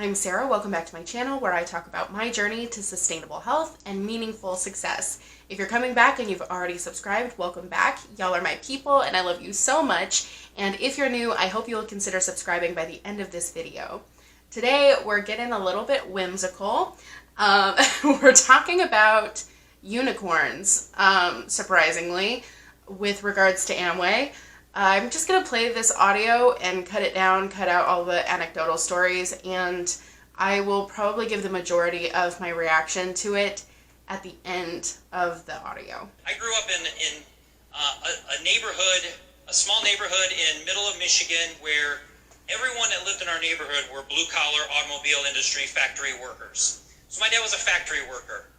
I'm Sarah. Welcome back to my channel where I talk about my journey to sustainable health and meaningful success. If you're coming back and you've already subscribed, welcome back. Y'all are my people and I love you so much. And if you're new, I hope you'll consider subscribing by the end of this video. Today, we're getting a little bit whimsical. We're talking about unicorns, surprisingly, with regards to Amway. I'm just going to play this audio and cut it down, cut out all the anecdotal stories, and I will probably give the majority of my reaction to it at the end of the audio. I grew up in a neighborhood, a small neighborhood in middle of Michigan where everyone that lived in our neighborhood were blue-collar automobile industry factory workers. So my dad was a factory worker,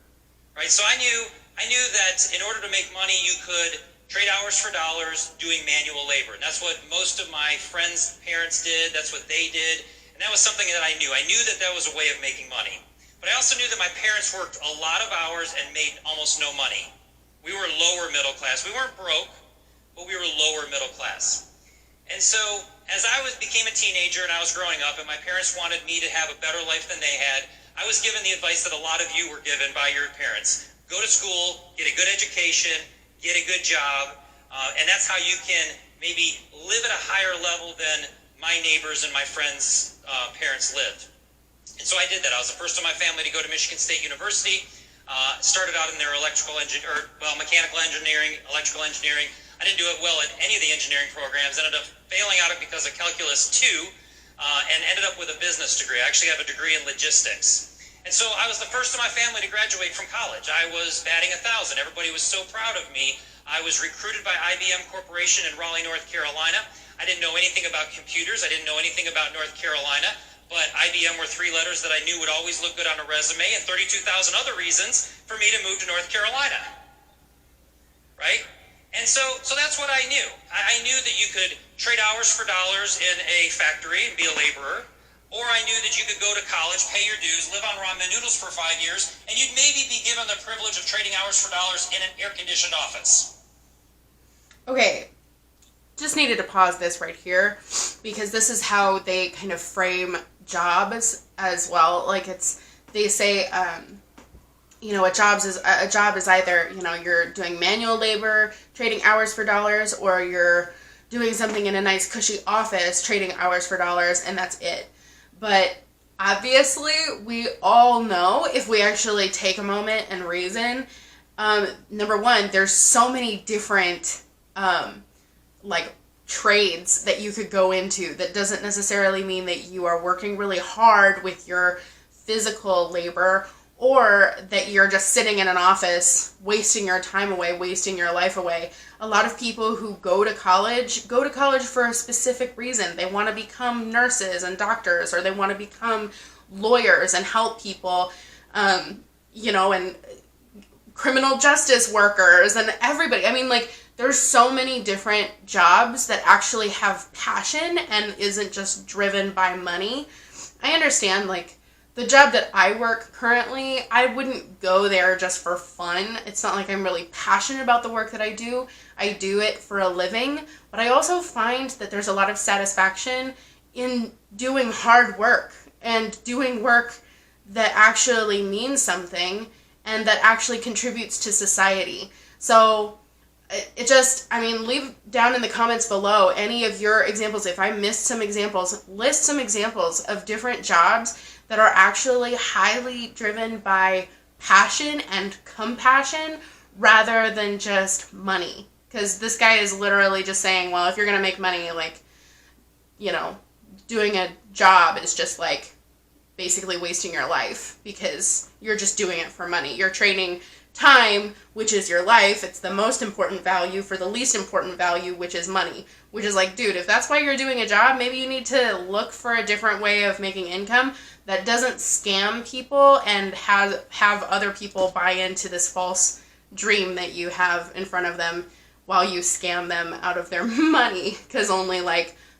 right? So I knew that in order to make money, you could trade hours for dollars doing manual labor. And that's what most of my friends' parents did. That's what they did. And that was something that I knew. I knew that that was a way of making money. But I also knew that my parents worked a lot of hours and made almost no money. We were lower middle class. We weren't broke, but we were lower middle class. And so as I became a teenager and I was growing up and my parents wanted me to have a better life than they had, I was given the advice that a lot of you were given by your parents. Go to school, get a good education, get a good job, and that's how you can maybe live at a higher level than my neighbors and my friends' parents lived. And so I did that. I was the first in my family to go to Michigan State University. Started out in their mechanical engineering, electrical engineering. I didn't do it well at any of the engineering programs. Ended up failing out of it because of Calculus 2, and ended up with a business degree. I actually have a degree in logistics. And so I was the first in my family to graduate from college. I was batting 1,000. Everybody was so proud of me. I was recruited by IBM Corporation in Raleigh, North Carolina. I didn't know anything about computers. I didn't know anything about North Carolina. But IBM were 3 letters that I knew would always look good on a resume, and 32,000 other reasons for me to move to North Carolina. Right? And so that's what I knew. I knew that you could trade hours for dollars in a factory and be a laborer. Or I knew that you could go to college, pay your dues, live on ramen noodles for 5 years, and you'd maybe be given the privilege of trading hours for dollars in an air-conditioned office. Okay, just needed to pause this right here because this is how they kind of frame jobs as well. Like they say, a job is either, you're doing manual labor, trading hours for dollars, or you're doing something in a nice cushy office, trading hours for dollars, and that's it. But obviously, we all know, if we actually take a moment and reason, number one, there's so many different, trades that you could go into. That doesn't necessarily mean that you are working really hard with your physical labor, or that you're just sitting in an office, wasting your time away, wasting your life away. A lot of people who go to college for a specific reason. They want to become nurses and doctors, or they want to become lawyers and help people, and criminal justice workers and everybody. I mean, there's so many different jobs that actually have passion and isn't just driven by money. I understand, the job that I work currently, I wouldn't go there just for fun. It's not like I'm really passionate about the work that I do. I do it for a living, but I also find that there's a lot of satisfaction in doing hard work and doing work that actually means something and that actually contributes to society. So leave down in the comments below any of your examples. If I missed some examples, list some examples of different jobs that are actually highly driven by passion and compassion rather than just money. Because this guy is literally just saying, well, if you're going to make money, doing a job is just basically wasting your life because you're just doing it for money. You're trading time, which is your life. It's the most important value for the least important value, which is money. Which is dude, if that's why you're doing a job, maybe you need to look for a different way of making income that doesn't scam people and have other people buy into this false dream that you have in front of them while you scam them out of their money. Because only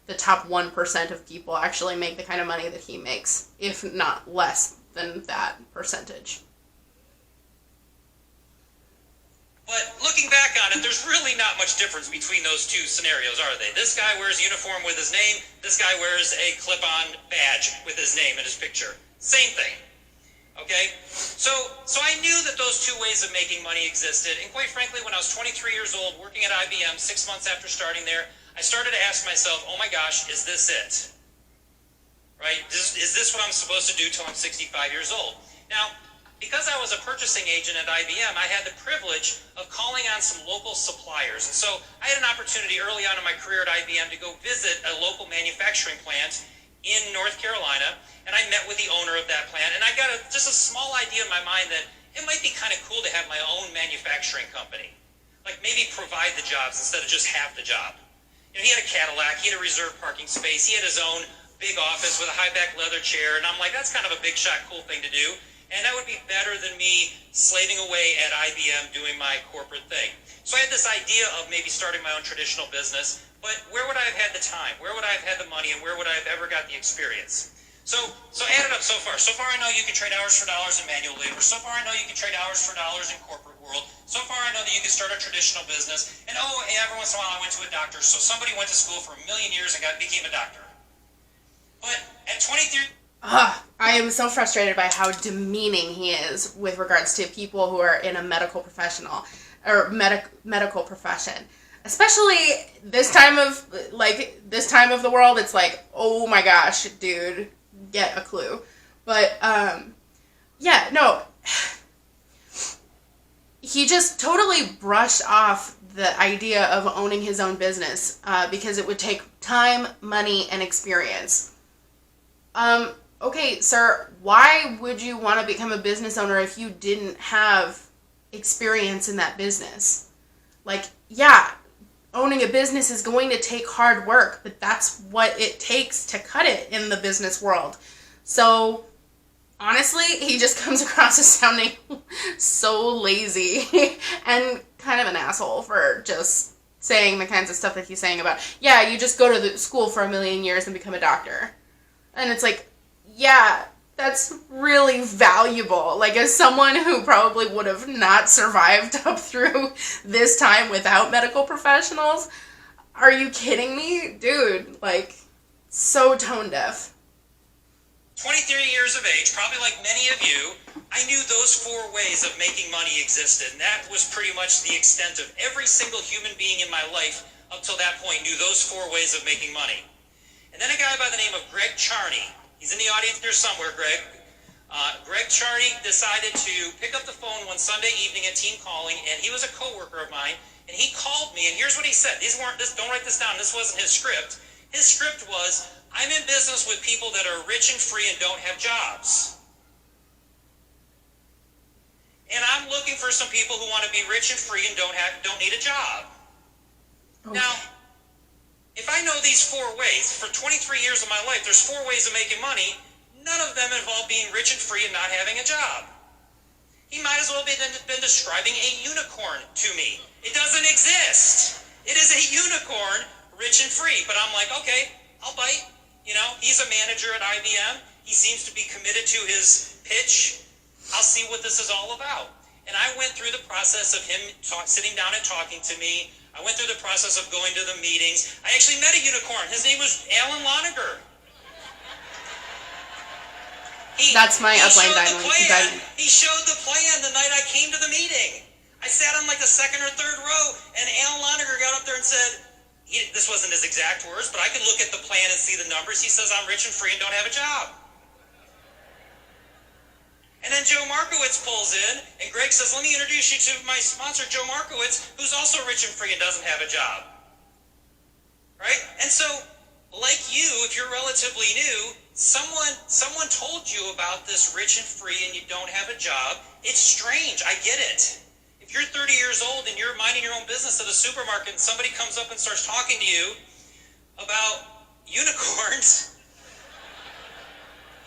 the top 1% of people actually make the kind of money that he makes, if not less than that percentage. But looking back on it, there's really not much difference between those two scenarios, are they? This guy wears a uniform with his name. This guy wears a clip-on badge with his name and his picture. Same thing. Okay? So I knew that those two ways of making money existed. And quite frankly, when I was 23 years old, working at IBM, 6 months after starting there, I started to ask myself, oh my gosh, is this it? Right? Is this what I'm supposed to do till I'm 65 years old? Now, because I was a purchasing agent at IBM, I had the privilege of calling on some local suppliers. And so I had an opportunity early on in my career at IBM to go visit a local manufacturing plant in North Carolina, and I met with the owner of that plant, and I got just a small idea in my mind that it might be kind of cool to have my own manufacturing company. Like maybe provide the jobs instead of just have the job. You know, he had a Cadillac, he had a reserved parking space, he had his own big office with a high-back leather chair, and I'm like, that's kind of a big shot, cool thing to do. And that would be better than me slaving away at IBM doing my corporate thing. So I had this idea of maybe starting my own traditional business, but where would I have had the time? Where would I have had the money? And where would I have ever got the experience? So add it up so far. So far I know you can trade hours for dollars in manual labor. So far I know you can trade hours for dollars in corporate world. So far I know that you can start a traditional business. And every once in a while I went to a doctor. So somebody went to school for a million years and became a doctor. But at 23... I am so frustrated by how demeaning he is with regards to people who are in a medical professional or medical profession. Especially this time of the world, it's like, oh my gosh, dude, get a clue. But yeah, no. He just totally brushed off the idea of owning his own business because it would take time, money, and experience. Okay, sir, why would you want to become a business owner if you didn't have experience in that business? Like, yeah, owning a business is going to take hard work, but that's what it takes to cut it in the business world. So, honestly, he just comes across as sounding so lazy and kind of an asshole for just saying the kinds of stuff that he's saying about, yeah, you just go to the school for a million years and become a doctor. And it's like, yeah, that's really valuable. Like, as someone who probably would have not survived up through this time without medical professionals, are you kidding me? Dude, like, so tone deaf. 23 years of age, probably like many of you, I knew those 4 ways of making money existed. And that was pretty much the extent of every single human being in my life up till that point knew those 4 ways of making money. And then a guy by the name of Greg Charney, he's in the audience there somewhere, Greg. Greg Charney decided to pick up the phone one Sunday evening at team calling, and he was a coworker of mine, and he called me, and here's what he said. Don't write this down. This wasn't his script. His script was, I'm in business with people that are rich and free and don't have jobs. And I'm looking for some people who want to be rich and free and don't need a job. Okay. Now, if I know these 4 ways, for 23 years of my life, there's 4 ways of making money. None of them involve being rich and free and not having a job. He might as well have been describing a unicorn to me. It doesn't exist. It is a unicorn, rich and free. But I'm like, okay, I'll bite. You know, he's a manager at IBM. He seems to be committed to his pitch. I'll see what this is all about. And I went through the process of him sitting down and talking to me. I went through the process of going to the meetings. I actually met a unicorn. His name was Alan Loniger. That's my upline diamond. He showed the plan the night I came to the meeting. I sat on like the 2nd or 3rd row, and Alan Loniger got up there and said, this wasn't his exact words, but I could look at the plan and see the numbers. He says, I'm rich and free and don't have a job. And then Joe Markowitz pulls in, and Greg says, let me introduce you to my sponsor, Joe Markowitz, who's also rich and free and doesn't have a job. Right? And so, like you, if you're relatively new, someone told you about this rich and free and you don't have a job. It's strange. I get it. If you're 30 years old and you're minding your own business at a supermarket and somebody comes up and starts talking to you about unicorns,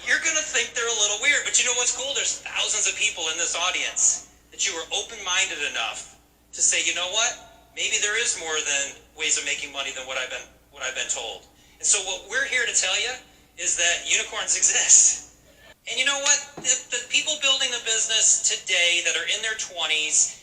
you're going to think they're a little weird. But you know what's cool? There's thousands of people in this audience that you are open-minded enough to say, you know what? Maybe there is more than ways of making money than what I've been told. And so what we're here to tell you is that unicorns exist. And you know what? The people building the business today that are in their 20s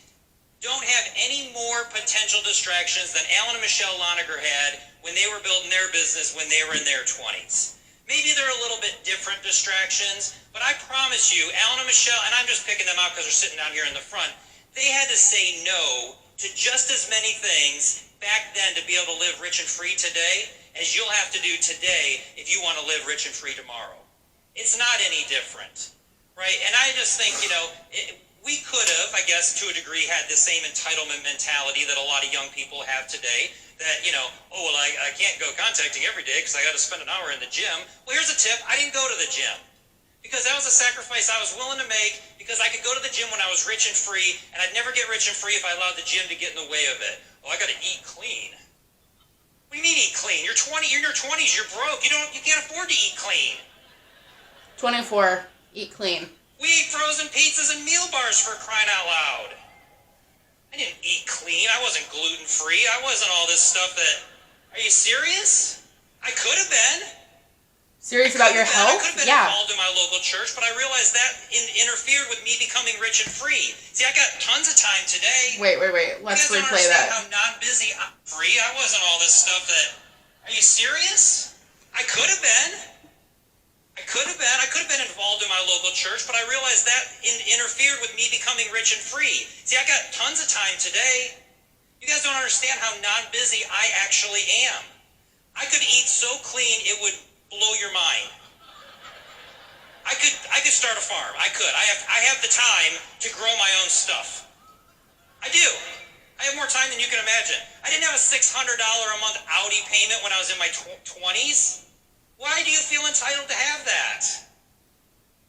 don't have any more potential distractions than Alan and Michelle Loniger had when they were building their business when they were in their 20s. Maybe they're a little bit different distractions, but I promise you, Alan and Michelle, and I'm just picking them out because they're sitting down here in the front, they had to say no to just as many things back then to be able to live rich and free today as you'll have to do today if you want to live rich and free tomorrow. It's not any different, right? And I just think, we could have, I guess, to a degree, had the same entitlement mentality that a lot of young people have today. That, I can't go contacting every day because I got to spend an hour in the gym. Well, here's a tip. I didn't go to the gym because that was a sacrifice I was willing to make because I could go to the gym when I was rich and free, and I'd never get rich and free if I allowed the gym to get in the way of it. Oh, I got to eat clean. What do you mean eat clean? You're 20. You're in your 20s. You're broke. You can't afford to eat clean. 24. Eat clean. We eat frozen pizzas and meal bars for crying out loud. I didn't eat clean. I wasn't gluten-free. I wasn't all this stuff that... Are you serious? I could have been. Serious about your health? I could have been involved in my local church, but I realized that interfered with me becoming rich and free. See, I got tons of time today. Wait. Let's replay that. I'm not busy. I'm free. I wasn't all this stuff that... Are you serious? I could have been. I could have been involved in my local church, but I realized that interfered with me becoming rich and free. See, I got tons of time today. You guys don't understand how non-busy I actually am. I could eat so clean it would blow your mind. I could start a farm. I could. I have the time to grow my own stuff. I do. I have more time than you can imagine. I didn't have a $600 a month Audi payment when I was in my 20s. Why do you feel entitled to have that?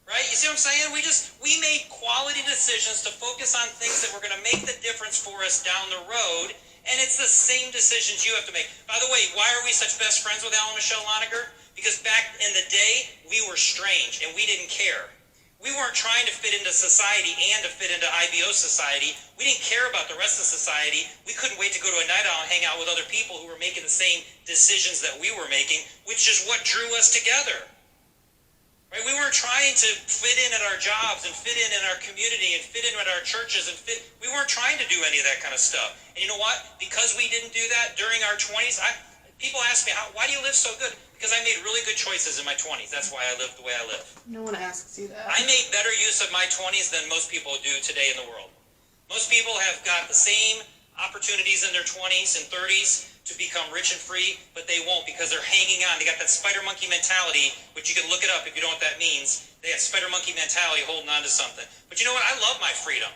Right? You see what I'm saying? We made quality decisions to focus on things that were going to make the difference for us down the road, and it's the same decisions you have to make. By the way, why are we such best friends with Alan and Michelle Loniger? Because back in the day, we were strange, and we didn't care. We weren't trying to fit into society and to fit into IBO society. We didn't care about the rest of society. We couldn't wait to go to a night out and hang out with other people who were making the same decisions that we were making, which is what drew us together. Right? We weren't trying to fit in at our jobs and fit in our community and fit in at our churches we weren't trying to do any of that kind of stuff. And you know what? Because we didn't do that during our 20s, people ask me, why do you live so good? Because I made really good choices in my 20s. That's why I live the way I live. No one asks you that. I made better use of my 20s than most people do today in the world. Most people have got the same opportunities in their 20s and 30s to become rich and free, but they won't because they're hanging on. They got that spider monkey mentality, which you can look it up if you don't know what that means. They got spider monkey mentality holding on to something. But you know what? I love my freedom.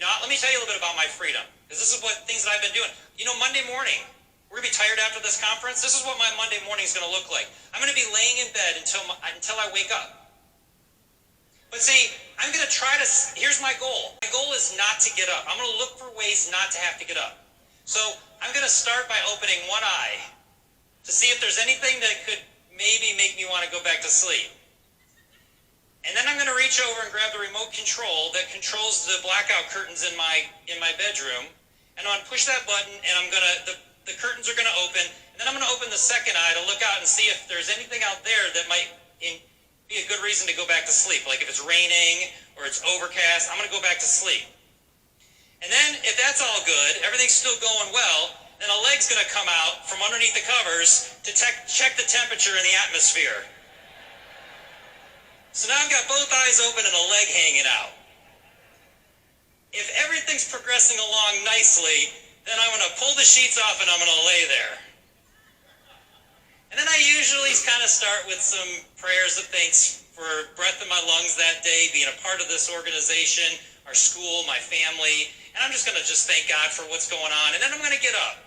Let me tell you a little bit about my freedom, because this is things that I've been doing. Monday morning, we're going to be tired after this conference. This is what my Monday morning is going to look like. I'm going to be laying in bed until I wake up. But see, I'm going to here's my goal. My goal is not to get up. I'm going to look for ways not to have to get up. So I'm going to start by opening one eye to see if there's anything that could maybe make me want to go back to sleep. And then I'm going to reach over and grab the remote control that controls the blackout curtains in my bedroom. And I'm going to push that button, and the curtains are going to open, and then I'm going to open the second eye to look out and see if there's anything out there that might be a good reason to go back to sleep. Like if it's raining or it's overcast, I'm going to go back to sleep. And then if that's all good, everything's still going well, then a leg's going to come out from underneath the covers to check the temperature in the atmosphere. So now I've got both eyes open and a leg hanging out. If everything's progressing along nicely, then I'm going to pull the sheets off and I'm going to lay there. And then I usually kind of start with some prayers of thanks for breath in my lungs that day, being a part of this organization, our school, my family. And I'm just going to thank God for what's going on. And then I'm going to get up.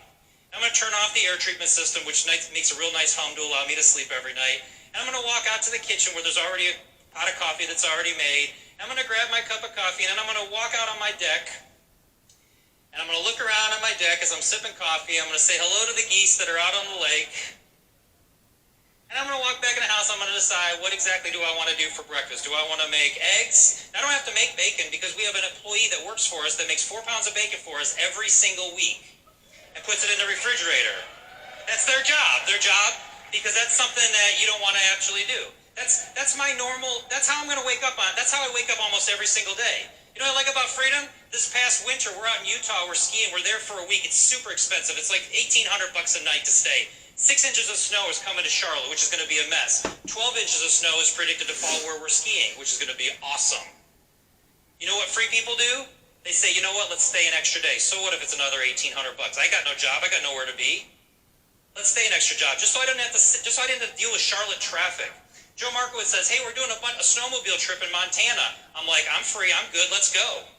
I'm going to turn off the air treatment system, which makes a real nice hum to allow me to sleep every night. And I'm going to walk out to the kitchen where there's already a pot of coffee that's already made. I'm going to grab my cup of coffee, and then I'm going to walk out on my deck. And I'm going to look around on my deck as I'm sipping coffee. I'm going to say hello to the geese that are out on the lake. And I'm going to walk back in the house. I'm going to decide what exactly do I want to do for breakfast. Do I want to make eggs? I don't have to make bacon because we have an employee that works for us that makes 4 pounds of bacon for us every single week and puts it in the refrigerator. That's their job. Because that's something that you don't want to actually do. That's my normal, that's how I'm going to wake up on. That's how I wake up almost every single day. You know what I like about freedom? This past winter, we're out in Utah, we're skiing, we're there for a week. It's super expensive. It's like $1,800 a night to stay. 6 inches of snow is coming to Charlotte, which is going to be a mess. 12 inches of snow is predicted to fall where we're skiing, which is going to be awesome. You know what free people do? They say, you know what, let's stay an extra day. So what if it's another $1,800? I got no job, I got nowhere to be. Let's stay an extra job, just so I didn't have to deal with Charlotte traffic. Joe Markowitz says, hey, we're doing a snowmobile trip in Montana. I'm like, I'm free, I'm good, let's go.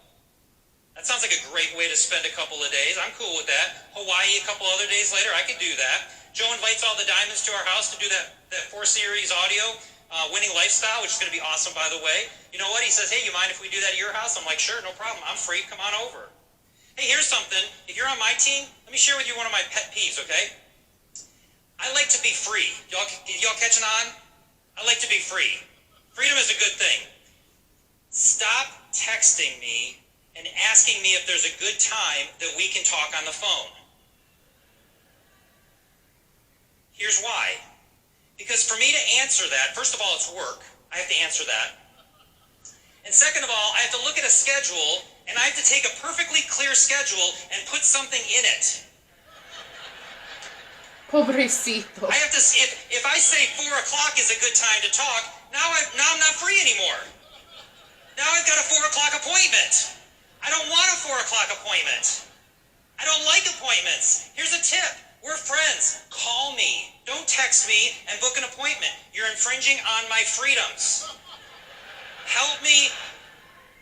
That sounds like a great way to spend a couple of days. I'm cool with that. Hawaii a couple other days later, I could do that. Joe invites all the diamonds to our house to do that 4 series audio, Winning Lifestyle, which is going to be awesome, by the way. You know what? He says, hey, you mind if we do that at your house? I'm like, sure, no problem. I'm free. Come on over. Hey, here's something. If you're on my team, let me share with you one of my pet peeves, okay? I like to be free. Y'all catching on? I like to be free. Freedom is a good thing. Stop texting me and asking me if there's a good time that we can talk on the phone. Here's why. Because for me to answer that, first of all, it's work. I have to answer that. And second of all, I have to look at a schedule, and I have to take a perfectly clear schedule and put something in it. Pobrecito. I have to see if I say 4 o'clock is a good time to talk, now I'm not free anymore. Now I've got a 4 o'clock appointment. I don't want a 4 o'clock appointment. I don't like appointments. Here's a tip. We're friends. Call me. Don't text me and book an appointment. You're infringing on my freedoms. Help me.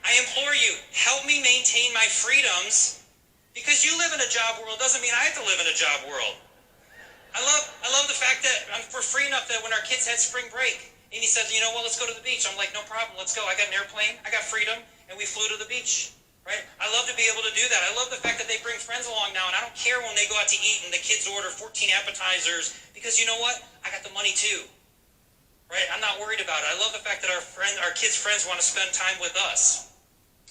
I implore you, help me maintain my freedoms, because you live in a job world doesn't mean I have to live in a job world. I love the fact that we're free enough that when our kids had spring break, Amy said, you know what, let's go to the beach. I'm like, no problem, let's go. I got an airplane, I got freedom, and we flew to the beach. Right? I love to be able to do that. I love the fact that they bring friends along now, and I don't care when they go out to eat and the kids order 14 appetizers, because you know what? I got the money too. Right? I'm not worried about it. I love the fact that our kids' friends want to spend time with us.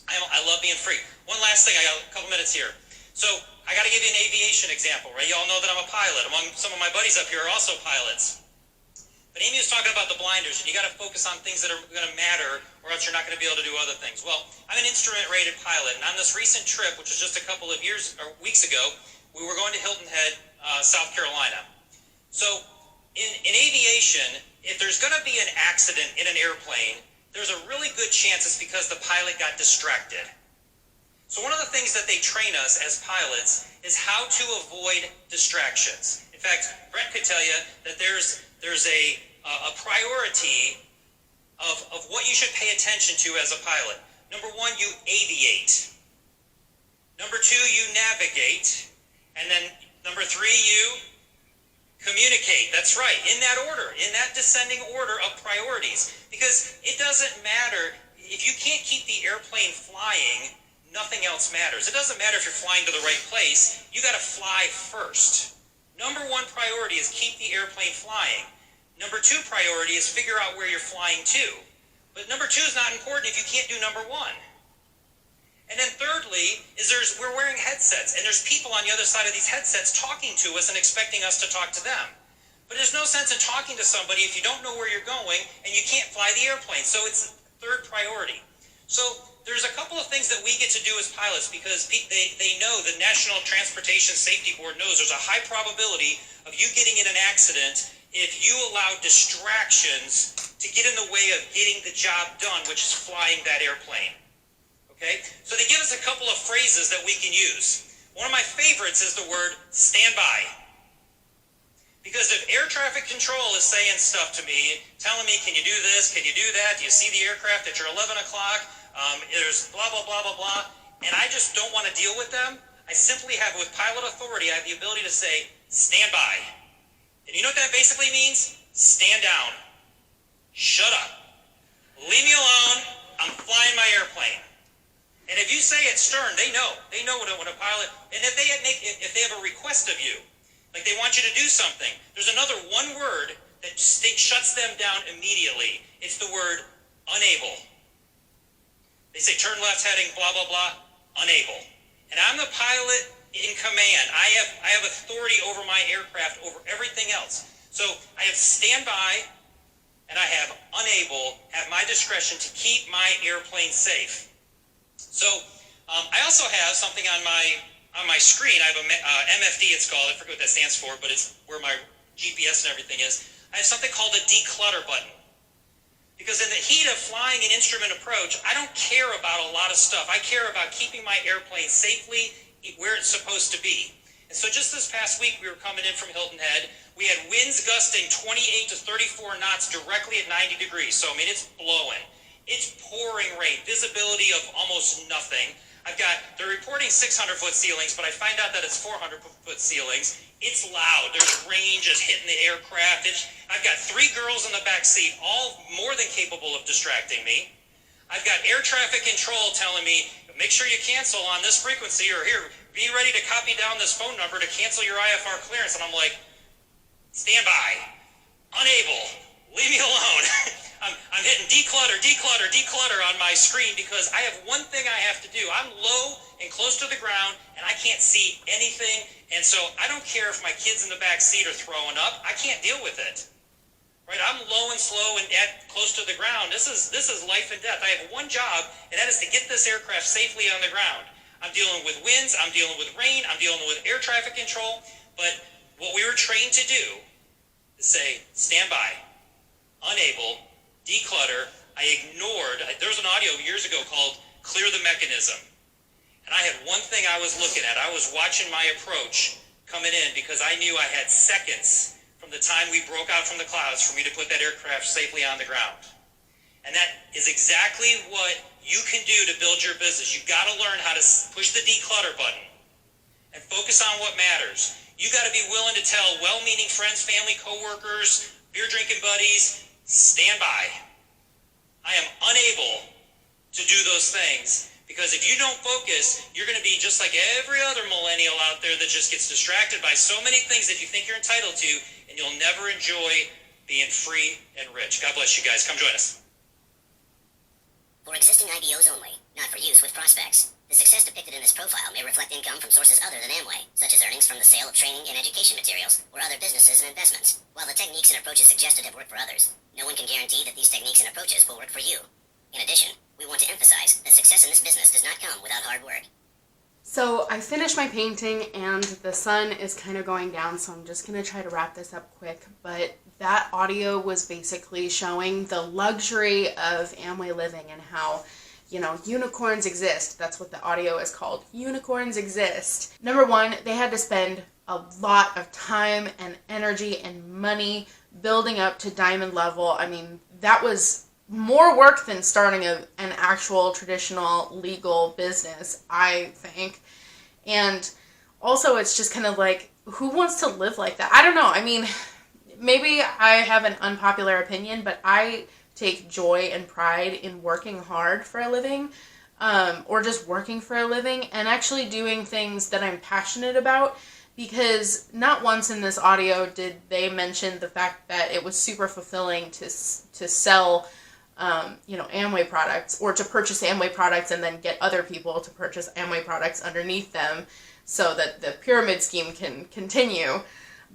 I love being free. One last thing, I got a couple minutes here. So I got to give you an aviation example, right? Y'all know that I'm a pilot. Among some of my buddies up here are also pilots. But Amy was talking about the blinders, and you got to focus on things that are going to matter, or else you're not going to be able to do other things. Well, I'm an instrument-rated pilot, and on this recent trip, which was just a couple of weeks ago, we were going to Hilton Head, South Carolina. So in aviation, if there's going to be an accident in an airplane, there's a really good chance it's because the pilot got distracted. So one of the things that they train us as pilots is how to avoid distractions. In fact, Brent could tell you that there's a priority of what you should pay attention to as a pilot. Number 1, you aviate. Number 2, you navigate. And then number 3, you communicate. That's right, in that order, in that descending order of priorities. Because it doesn't matter, if you can't keep the airplane flying, nothing else matters. It doesn't matter if you're flying to the right place, you got to fly first. Number 1 priority is keep the airplane flying. Number 2 priority is figure out where you're flying to. But number 2 is not important if you can't do number 1. And then thirdly, we're wearing headsets, and there's people on the other side of these headsets talking to us and expecting us to talk to them. But there's no sense in talking to somebody if you don't know where you're going and you can't fly the airplane. So it's third priority. So there's a couple of things that we get to do as pilots, because they know, the National Transportation Safety Board knows there's a high probability of you getting in an accident if you allow distractions to get in the way of getting the job done, which is flying that airplane. Okay? So they give us a couple of phrases that we can use. One of my favorites is the word stand by. Because if air traffic control is saying stuff to me, telling me, can you do this, can you do that, do you see the aircraft at your 11 o'clock, there's blah, blah, blah, blah, blah, and I just don't want to deal with them, I simply have, with pilot authority, I have the ability to say, stand by. And you know what that basically means? Stand down. Shut up. Leave me alone. I'm flying my airplane. And if you say it stern, they know. They know when a pilot, and if they have a request of you, like they want you to do something, there's another one word that shuts them down immediately. It's the word unable. They say turn left heading, blah, blah, blah, unable. And I'm the pilot in command. I have authority over my aircraft, over everything else. So I have standby and I have unable, have my discretion to keep my airplane safe. So I also have something on my screen. I have a MFD, it's called. I forget what that stands for, but it's where my GPS and everything is. I have something called a declutter button. Because in the heat of flying an instrument approach, I don't care about a lot of stuff. I care about keeping my airplane safely where it's supposed to be. And so just this past week, we were coming in from Hilton Head. We had winds gusting 28 to 34 knots directly at 90 degrees. So, I mean, it's blowing. It's pouring rain. Visibility of almost nothing. They're reporting 600-foot ceilings, but I find out that it's 400-foot ceilings. It's loud. There's rain just hitting the aircraft. I've got 3 girls in the back seat, all more than capable of distracting me. I've got air traffic control telling me, make sure you cancel on this frequency, or here, be ready to copy down this phone number to cancel your IFR clearance. And I'm like, stand by. Unable. Leave me alone. I'm hitting declutter on my screen because I have one thing I have to do. I'm low and close to the ground, and I can't see anything. And so I don't care if my kids in the back seat are throwing up. I can't deal with it. Right? I'm low and slow and close to the ground. This is life and death. I have one job, and that is to get this aircraft safely on the ground. I'm dealing with winds. I'm dealing with rain. I'm dealing with air traffic control. But what we were trained to do is say, stand by, unable, declutter. There was an audio years ago called Clear the Mechanism. And I had one thing I was looking at. I was watching my approach coming in because I knew I had seconds from the time we broke out from the clouds for me to put that aircraft safely on the ground. And that is exactly what you can do to build your business. You've got to learn how to push the declutter button and focus on what matters. You got to be willing to tell well-meaning friends, family, coworkers, beer drinking buddies, stand by. I am unable to do those things because if you don't focus, you're going to be just like every other millennial out there that just gets distracted by so many things that you think you're entitled to, and you'll never enjoy being free and rich. God bless you guys. Come join us. For existing IBOs only, not for use with prospects. The success depicted in this profile may reflect income from sources other than Amway, such as earnings from the sale of training and education materials, or other businesses and investments. While the techniques and approaches suggested have worked for others, no one can guarantee that these techniques and approaches will work for you. In addition, we want to emphasize that success in this business does not come without hard work. So I finished my painting and the sun is kind of going down, so I'm just going to try to wrap this up quick. But that audio was basically showing the luxury of Amway living and how, unicorns exist. That's what the audio is called. Unicorns exist. Number one, they had to spend a lot of time and energy and money building up to diamond level. I mean, that was more work than starting an actual traditional legal business, I think. And also it's just kind of like, who wants to live like that? I don't know. I mean, maybe I have an unpopular opinion, but I take joy and pride in working hard for a living, or just working for a living and actually doing things that I'm passionate about. Because not once in this audio did they mention the fact that it was super fulfilling to sell Amway products, or to purchase Amway products and then get other people to purchase Amway products underneath them so that the pyramid scheme can continue.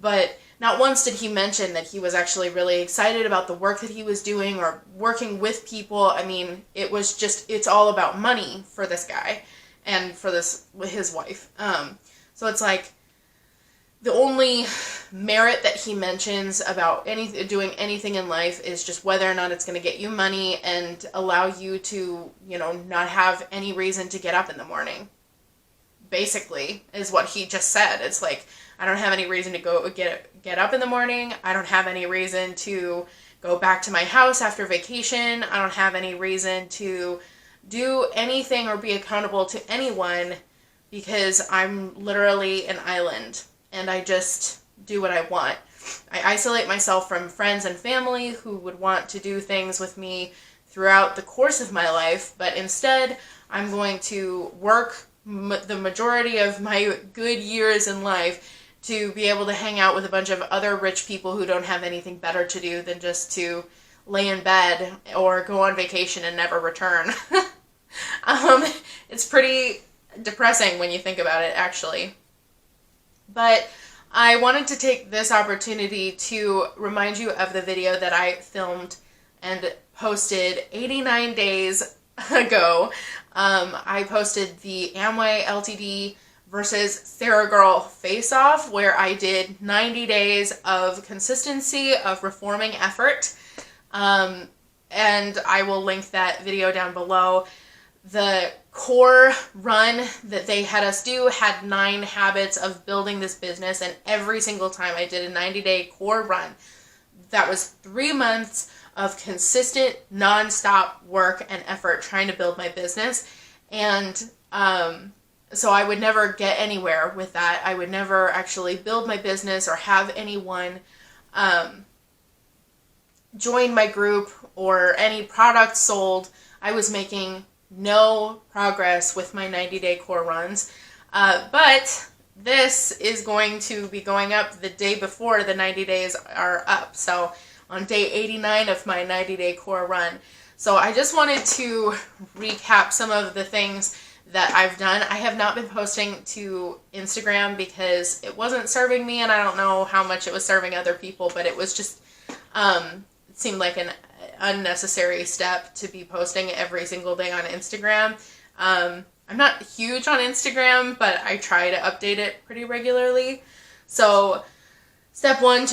But not once did he mention that he was actually really excited about the work that he was doing or working with people. I mean, it's all about money for this guy and for his wife. So it's like, the only merit that he mentions about doing anything in life is just whether or not it's going to get you money and allow you to, not have any reason to get up in the morning. Basically, is what he just said. It's like, I don't have any reason to go get up in the morning. I don't have any reason to go back to my house after vacation. I don't have any reason to do anything or be accountable to anyone because I'm literally an island. And I just do what I want. I isolate myself from friends and family who would want to do things with me throughout the course of my life, but instead I'm going to work the majority of my good years in life to be able to hang out with a bunch of other rich people who don't have anything better to do than just to lay in bed or go on vacation and never return. It's pretty depressing when you think about it, actually. But I wanted to take this opportunity to remind you of the video that I filmed and posted 89 days ago, I posted the Amway Ltd versus Sarah Girl face-off, where I did 90 days of consistency of reforming effort. And I will link that video down below. The core run that they had us do had 9 habits of building this business, and every single time I did a 90-day core run. That was 3 months of consistent, non-stop work and effort trying to build my business. And so I would never get anywhere with that. I would never actually build my business or have anyone join my group or any product sold. I was making no progress with my 90-day core runs. But this is going to be going up the day before the 90 days are up. So on day 89 of my 90-day core run. So I just wanted to recap some of the things that I've done. I have not been posting to Instagram because it wasn't serving me, and I don't know how much it was serving other people, but it was just, it seemed like an unnecessary step to be posting every single day on Instagram. I'm not huge on Instagram, but I try to update it pretty regularly. So step 1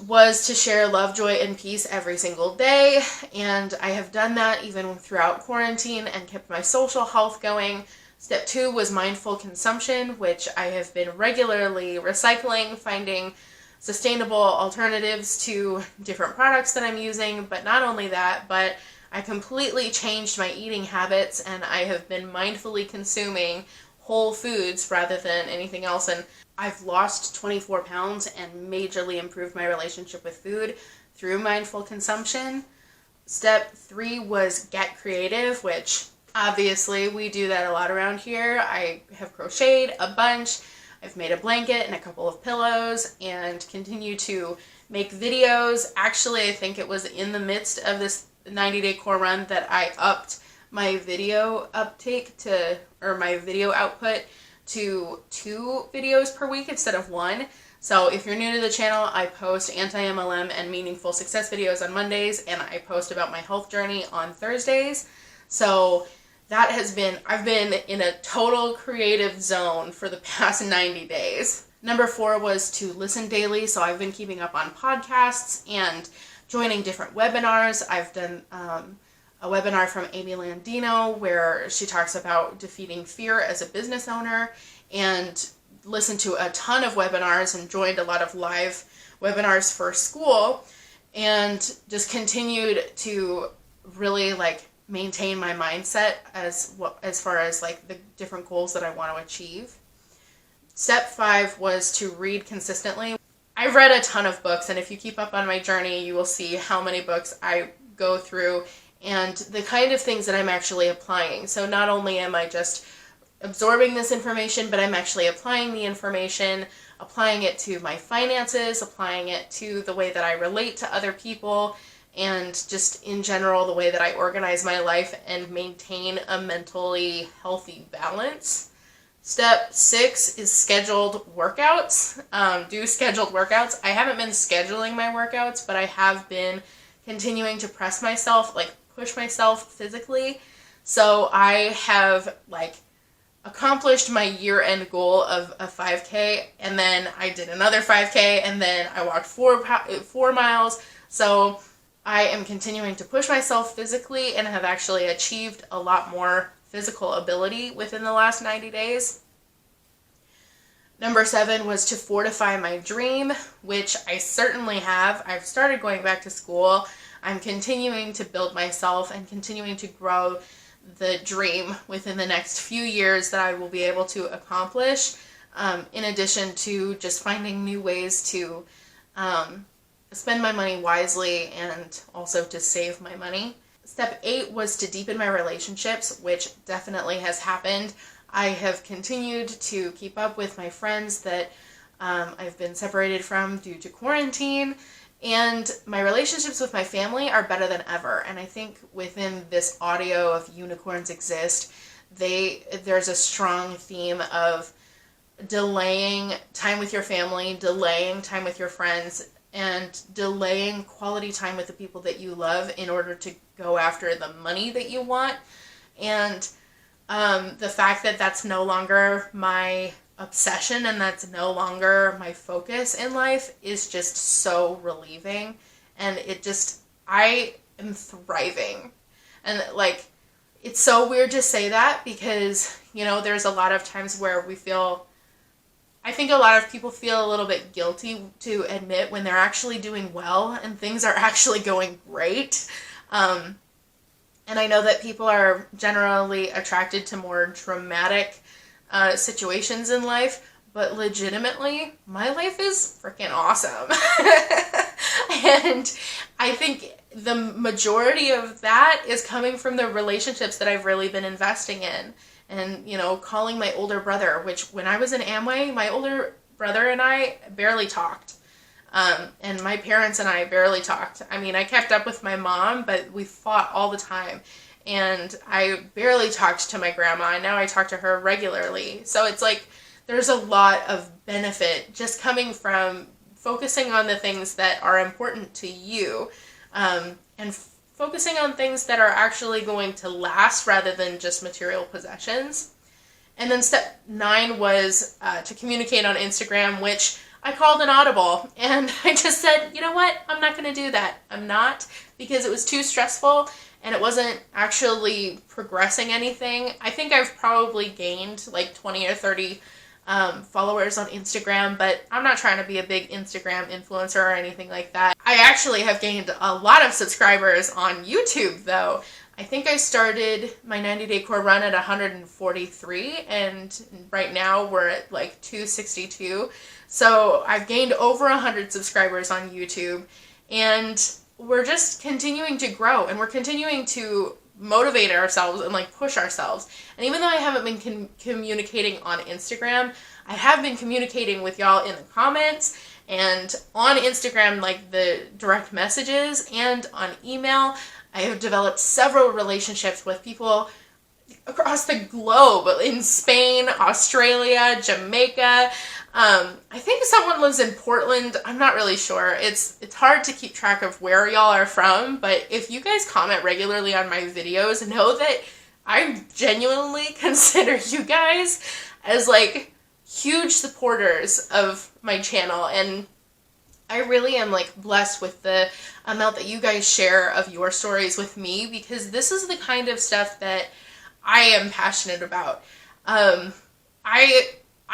was to share love, joy, and peace every single day, and I have done that even throughout quarantine and kept my social health going. Step 2 was mindful consumption, which I have been regularly recycling, finding sustainable alternatives to different products that I'm using. But not only that, but I completely changed my eating habits, and I have been mindfully consuming whole foods rather than anything else. And I've lost 24 pounds and majorly improved my relationship with food through mindful consumption. Step 3 was get creative, which obviously we do that a lot around here. I have crocheted a bunch. I've made a blanket and a couple of pillows and continue to make videos. Actually, I think it was in the midst of this 90-day core run that I upped my video uptake to, or my video output to 2 videos per week instead of 1. So if you're new to the channel, I post anti-MLM and meaningful success videos on Mondays, and I post about my health journey on Thursdays. So that has been, I've been in a total creative zone for the past 90 days. Number 4 was to listen daily. So I've been keeping up on podcasts and joining different webinars. I've done a webinar from Amy Landino where she talks about defeating fear as a business owner, and listened to a ton of webinars and joined a lot of live webinars for school, and just continued to really maintain my mindset as far as the different goals that I want to achieve. Step 5 was to read consistently. I've read a ton of books, and if you keep up on my journey, you will see how many books I go through and the kind of things that I'm actually applying. So not only am I just absorbing this information, but I'm actually applying the information, applying it to my finances, applying it to the way that I relate to other people, and just in general the way that I organize my life and maintain a mentally healthy balance. Step 6 is scheduled workouts. Do scheduled workouts. I haven't been scheduling my workouts, but I have been continuing to press myself, push myself physically. So I have accomplished my year-end goal of a 5K, and then I did another 5K, and then I walked 4 miles. So I am continuing to push myself physically and have actually achieved a lot more physical ability within the last 90 days. Number 7 was to fortify my dream, which I certainly have. I've started going back to school. I'm continuing to build myself and continuing to grow the dream within the next few years that I will be able to accomplish, in addition to just finding new ways to spend my money wisely and also to save my money. Step 8 was to deepen my relationships, which definitely has happened. I have continued to keep up with my friends that I've been separated from due to quarantine, and my relationships with my family are better than ever. And I think within this audio of Unicorns Exist, there's a strong theme of delaying time with your family, delaying time with your friends, and delaying quality time with the people that you love in order to go after the money that you want. And the fact that that's no longer my obsession and that's no longer my focus in life is just so relieving. And I am thriving. And like, it's so weird to say that because, there's a lot of times where I think a lot of people feel a little bit guilty to admit when they're actually doing well and things are actually going great. And I know that people are generally attracted to more dramatic situations in life, but legitimately, my life is freaking awesome. And I think the majority of that is coming from the relationships that I've really been investing in. And, calling my older brother, which when I was in Amway, my older brother and I barely talked. And my parents and I barely talked. I mean, I kept up with my mom, but we fought all the time. And I barely talked to my grandma, and now I talk to her regularly. So it's like there's a lot of benefit just coming from focusing on the things that are important to you, and focusing on things that are actually going to last rather than just material possessions. And then step 9 was to communicate on Instagram, which I called an audible. And I just said, you know what? I'm not going to do that. I'm not, because it was too stressful and it wasn't actually progressing anything. I think I've probably gained like 20 or 30 followers on Instagram, but I'm not trying to be a big Instagram influencer or anything like that. I actually have gained a lot of subscribers on YouTube though. I think I started my 90-day core run at 143, and right now we're at like 262. So I've gained over 100 subscribers on YouTube, and we're just continuing to grow, and we're continuing to motivate ourselves and like push ourselves. And even though I haven't been communicating on Instagram, I have been communicating with y'all in the comments and on Instagram, like the direct messages, and on email. I have developed several relationships with people across the globe, in Spain, Australia, Jamaica. I think someone lives in Portland. I'm not really sure. It's hard to keep track of where y'all are from, but if you guys comment regularly on my videos, know that I genuinely consider you guys as like huge supporters of my channel, and I really am like blessed with the amount that you guys share of your stories with me, because this is the kind of stuff that I am passionate about.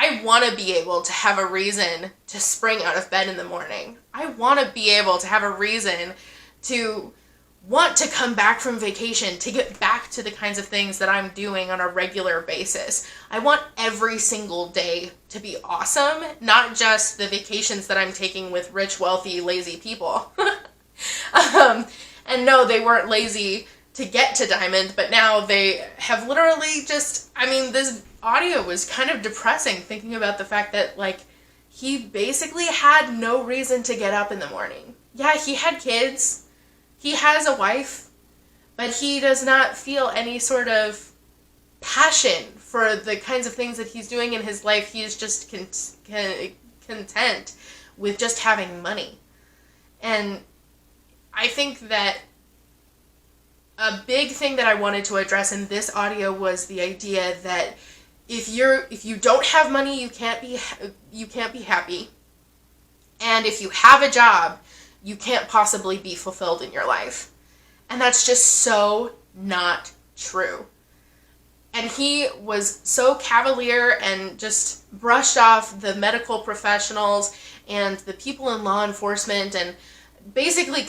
I want to be able to have a reason to spring out of bed in the morning. I want to be able to have a reason to want to come back from vacation, to get back to the kinds of things that I'm doing on a regular basis. I want every single day to be awesome, not just the vacations that I'm taking with rich, wealthy, lazy people. And no, they weren't lazy to get to Diamond, but now they have literally just, this audio was kind of depressing thinking about the fact that, like, he basically had no reason to get up in the morning. Yeah, he had kids, he has a wife, but he does not feel any sort of passion for the kinds of things that he's doing in his life. He is just content with just having money. And I think that a big thing that I wanted to address in this audio was the idea that if you don't have money, you can't be happy. And if you have a job, you can't possibly be fulfilled in your life. And that's just so not true. And he was so cavalier and just brushed off the medical professionals and the people in law enforcement, and basically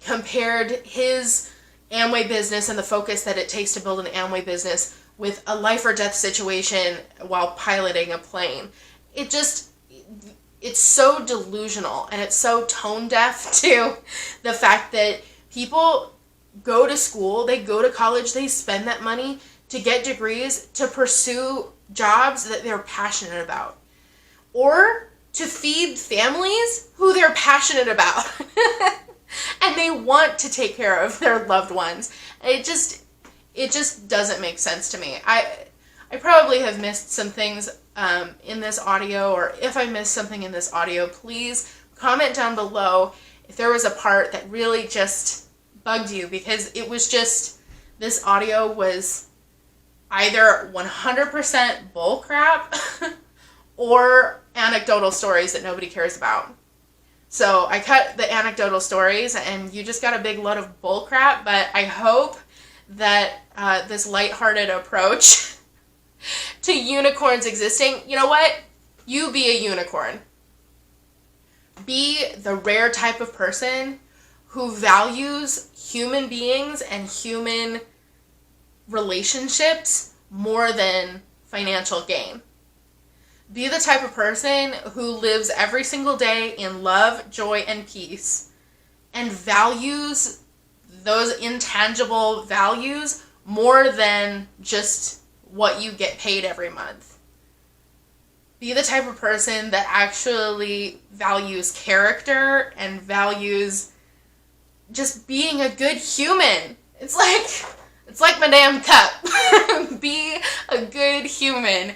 compared his Amway business and the focus that it takes to build an Amway business with a life or death situation while piloting a plane. It's so delusional, and it's so tone deaf to the fact that people go to school, they go to college, they spend that money to get degrees, to pursue jobs that they're passionate about, or to feed families who they're passionate about. And they want to take care of their loved ones. It just doesn't make sense to me. I probably have missed some things in this audio, or if I missed something in this audio, please comment down below if there was a part that really just bugged you, because it was just, this audio was either 100% bullcrap or anecdotal stories that nobody cares about. So I cut the anecdotal stories, and you just got a big load of bullcrap, but I hope that this lighthearted approach to unicorns existing, you know what? You be a unicorn. Be the rare type of person who values human beings and human relationships more than financial gain. Be the type of person who lives every single day in love, joy, and peace, and values those intangible values more than just what you get paid every month. Be the type of person that actually values character and values just being a good human. It's like my damn cup. Be a good human.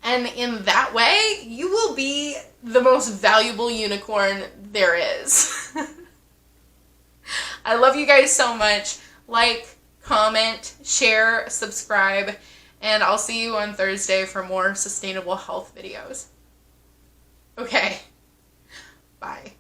And in that way, you will be the most valuable unicorn there is. I love you guys so much. Like, comment, share, subscribe, and I'll see you on Thursday for more sustainable health videos. Okay. Bye.